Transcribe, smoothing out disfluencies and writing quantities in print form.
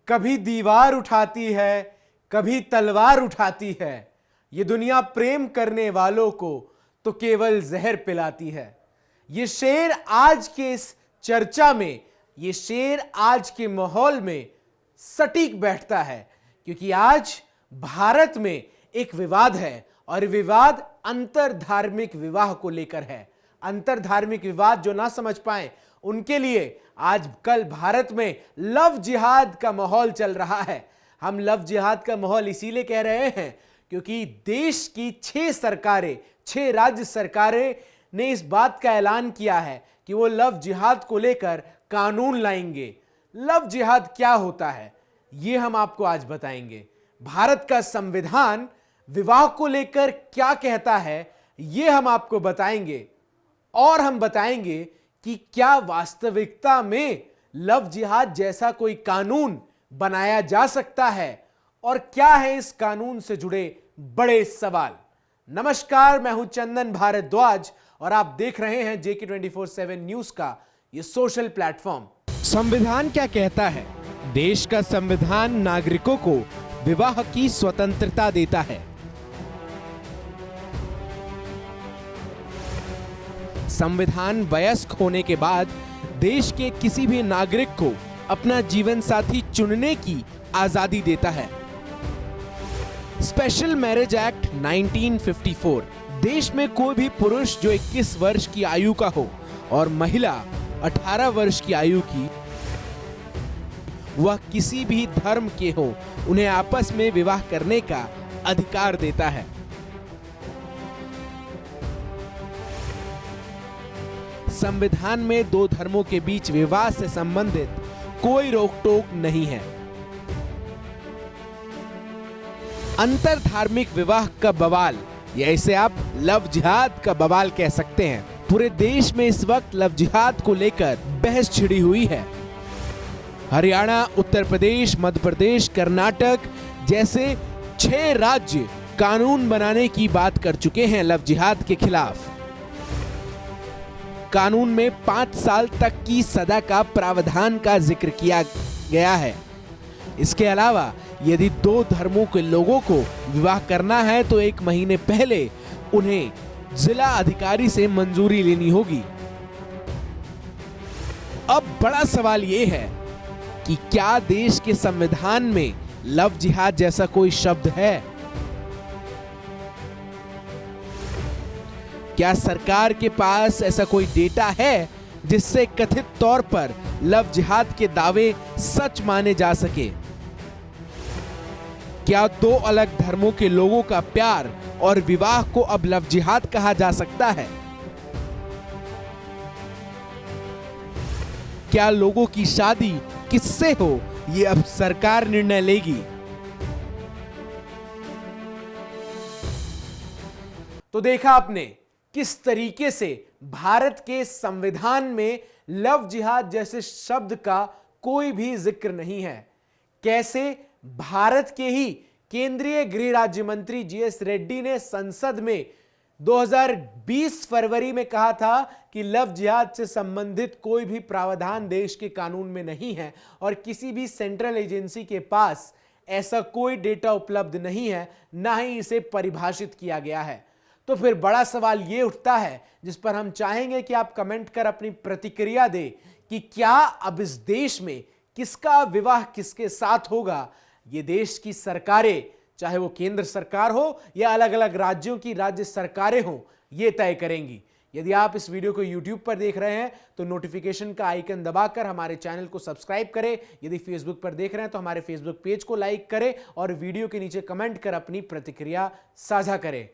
कभी दीवार उठाती है, कभी तलवार उठाती है। ये दुनिया प्रेम करने वालों को तो केवल जहर पिलाती है। ये शेर आज के इस चर्चा में, ये शेर आज के माहौल में सटीक बैठता है, क्योंकि आज भारत में एक विवाद है और विवाद अंतर धार्मिक विवाह को लेकर है। अंतर धार्मिक विवाद जो ना समझ पाए उनके लिए आजकल भारत में लव जिहाद का माहौल चल रहा है। हम लव जिहाद का माहौल इसीलिए कह रहे हैं क्योंकि देश की 6 राज्य सरकारें ने इस बात का ऐलान किया है कि वो लव जिहाद को लेकर कानून लाएंगे। लव जिहाद क्या होता है ये हम आपको आज बताएंगे। भारत का संविधान विवाह को लेकर क्या कहता है ये हम आपको बताएंगे, और हम बताएंगे कि क्या वास्तविकता में लव जिहाद जैसा कोई कानून बनाया जा सकता है और क्या है इस कानून से जुड़े बड़े सवाल। नमस्कार, मैं हूं चंदन भारद्वाज और आप देख रहे हैं जेके 24/7 न्यूज का ये सोशल प्लेटफॉर्म। संविधान क्या कहता है? देश का संविधान नागरिकों को विवाह की स्वतंत्रता देता है। संविधान वयस्क होने के बाद देश के किसी भी नागरिक को अपना जीवन साथी चुनने की आजादी देता है। स्पेशल मैरिज एक्ट 1954 देश में कोई भी पुरुष जो 21 वर्ष की आयु का हो और महिला 18 वर्ष की आयु की, वह किसी भी धर्म के हो, उन्हें आपस में विवाह करने का अधिकार देता है। संविधान में दो धर्मों के बीच विवाह से संबंधित कोई रोक टोक नहीं है। अंतर धार्मिक विवाह का बवाल, या इसे आप लव जिहाद का बवाल कह सकते हैं, पूरे देश में इस वक्त लव जिहाद को लेकर बहस छिड़ी हुई है। हरियाणा, उत्तर प्रदेश, मध्य प्रदेश, कर्नाटक जैसे 6 राज्य कानून बनाने की बात कर चुके हैं लव जिहाद के खिलाफ। कानून में 5 साल तक की सजा का प्रावधान का जिक्र किया गया है। इसके अलावा यदि 2 धर्मों के लोगों को विवाह करना है तो 1 महीने पहले उन्हें जिला अधिकारी से मंजूरी लेनी होगी। अब बड़ा सवाल यह है कि क्या देश के संविधान में लव जिहाद जैसा कोई शब्द है? क्या सरकार के पास ऐसा कोई डेटा है जिससे कथित तौर पर लव जिहाद के दावे सच माने जा सके? क्या 2 अलग धर्मों के लोगों का प्यार और विवाह को अब लव जिहाद कहा जा सकता है? क्या लोगों की शादी किससे हो ये अब सरकार निर्णय लेगी। तो देखा आपने किस तरीके से भारत के संविधान में लव जिहाद जैसे शब्द का कोई भी जिक्र नहीं है। कैसे भारत के ही केंद्रीय गृह राज्य मंत्री जीएस रेड्डी ने संसद में 2020 फरवरी में कहा था कि लव जिहाद से संबंधित कोई भी प्रावधान देश के कानून में नहीं है और किसी भी सेंट्रल एजेंसी के पास ऐसा कोई डेटा उपलब्ध नहीं है, ना ही इसे परिभाषित किया गया है। तो फिर बड़ा सवाल यह उठता है जिस पर हम चाहेंगे कि आप कमेंट कर अपनी प्रतिक्रिया दें कि क्या अब इस देश में किसका विवाह किसके साथ होगा, ये देश की सरकारें, चाहे वो केंद्र सरकार हो या अलग अलग राज्यों की राज्य सरकारें हों, ये तय करेंगी। यदि आप इस वीडियो को YouTube पर देख रहे हैं तो नोटिफिकेशन का आइकन दबाकर हमारे चैनल को सब्सक्राइब करें। यदि Facebook पर देख रहे हैं तो हमारे Facebook पेज को लाइक करें और वीडियो के नीचे कमेंट कर अपनी प्रतिक्रिया साझा करें।